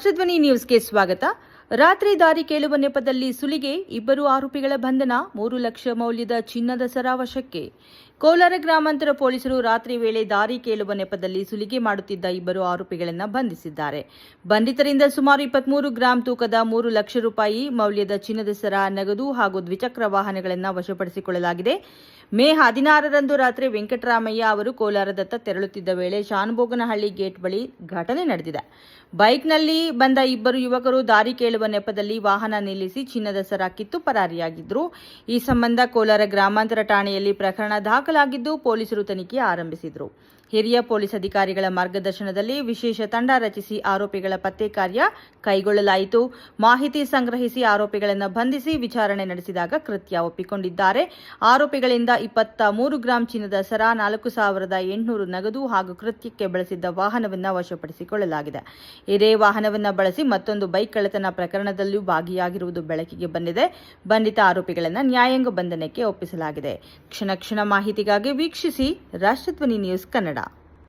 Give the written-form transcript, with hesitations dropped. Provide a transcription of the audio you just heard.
ರಾಷ್ಟ್ರಧ್ವನಿ ನ್ಯೂಸ್ಗೆ ಸ್ವಾಗತ. ರಾತ್ರಿ ದಾರಿ ಕೇಳುವ ನೆಪದಲ್ಲಿ ಸುಲಿಗೆ, ಇಬ್ಬರು ಆರೋಪಿಗಳ ಬಂಧನ, 3 ಲಕ್ಷ ಮೌಲ್ಯದ ಚಿನ್ನದ ಸರ ವಶಕ್ಕೆ. ಕೋಲಾರ ಗ್ರಾಮಾಂತರ ಪೊಲೀಸರು ರಾತ್ರಿ ವೇಳೆ ದಾರಿ ಕೇಳುವ ನೆಪದಲ್ಲಿ ಸುಲಿಗೆ ಮಾಡುತ್ತಿದ್ದ ಇಬ್ಬರು ಆರೋಪಿಗಳನ್ನು ಬಂಧಿಸಿದ್ದಾರೆ. ಬಂಧಿತರಿಂದ ಸುಮಾರು 23 ಗ್ರಾಂ ತೂಕದ 3 ಲಕ್ಷ ರೂಪಾಯಿ ಮೌಲ್ಯದ ಚಿನ್ನದ ಸರ, ನಗದು ಹಾಗೂ ದ್ವಿಚಕ್ರ ವಾಹನಗಳನ್ನು ವಶಪಡಿಸಿಕೊಳ್ಳಲಾಗಿದೆ. ಮೇ 16ರಂದು ರಾತ್ರಿ ವೆಂಕಟರಾಮಯ್ಯ ಅವರು ಕೋಲಾರದತ್ತ ತೆರಳುತ್ತಿದ್ದ ವೇಳೆ ಶಾನುಭೋಗನಹಳ್ಳಿ ಗೇಟ್ ಬಳಿ ಘಟನೆ ನಡೆದಿದೆ. ಬೈಕ್ನಲ್ಲಿ ಬಂದ ಇಬ್ಬರು ಯುವಕರು ದಾರಿ ಕೇಳುವ ನೆಪದಲ್ಲಿ ವಾಹನ ನಿಲ್ಲಿಸಿ ಚಿನ್ನದ ಸರ ಕಿತ್ತು ಪರಾರಿಯಾಗಿದ್ದರು. ಈ ಸಂಬಂಧ ಕೋಲಾರ ಗ್ರಾಮಾಂತರ ಠಾಣೆಯಲ್ಲಿ ಪ್ರಕರಣ ದಾಖಲಾಗಿದ್ದು ಪೊಲೀಸರು ತನಿಖೆ ಆರಂಭಿಸಿದರು. ಹಿರಿಯ ಪೊಲೀಸ್ ಅಧಿಕಾರಿಗಳ ಮಾರ್ಗದರ್ಶನದಲ್ಲಿ ವಿಶೇಷ ತಂಡ ರಚಿಸಿ ಆರೋಪಿಗಳ ಪತ್ತೆ ಕಾರ್ಯ ಕೈಗೊಳ್ಳಲಾಯಿತು. ಮಾಹಿತಿ ಸಂಗ್ರಹಿಸಿ ಆರೋಪಿಗಳನ್ನು ಬಂಧಿಸಿ ವಿಚಾರಣೆ ನಡೆಸಿದಾಗ ಕೃತ್ಯ ಒಪ್ಪಿಕೊಂಡಿದ್ದಾರೆ. ಆರೋಪಿಗಳಿಂದ 23 ಗ್ರಾಂ ಚಿನ್ನದ ಸರ, 4,800 ನಗದು ಹಾಗೂ ಕೃತ್ಯಕ್ಕೆ ಬಳಸಿದ್ದ ವಾಹನವನ್ನು ವಶಪಡಿಸಿಕೊಳ್ಳಲಾಗಿದೆ. ಇದೇ ವಾಹನವನ್ನು ಬಳಸಿ ಮತ್ತೊಂದು ಬೈಕ್ ಕಳ್ಳತನ ಪ್ರಕರಣದಲ್ಲೂ ಭಾಗಿಯಾಗಿರುವುದು ಬೆಳಕಿಗೆ ಬಂದಿದೆ. ಬಂಧಿತ ಆರೋಪಿಗಳನ್ನು ನ್ಯಾಯಾಂಗ ಬಂಧನಕ್ಕೆ ಒಪ್ಪಿಸಲಾಗಿದೆ. ಕ್ಷಣ ಕ್ಷಣ ಮಾಹಿತಿಗಾಗಿ ವೀಕ್ಷಿಸಿ ರಾಷ್ಟ್ರಧ್ವನಿ ನ್ಯೂಸ್ ಕನ್ನಡ.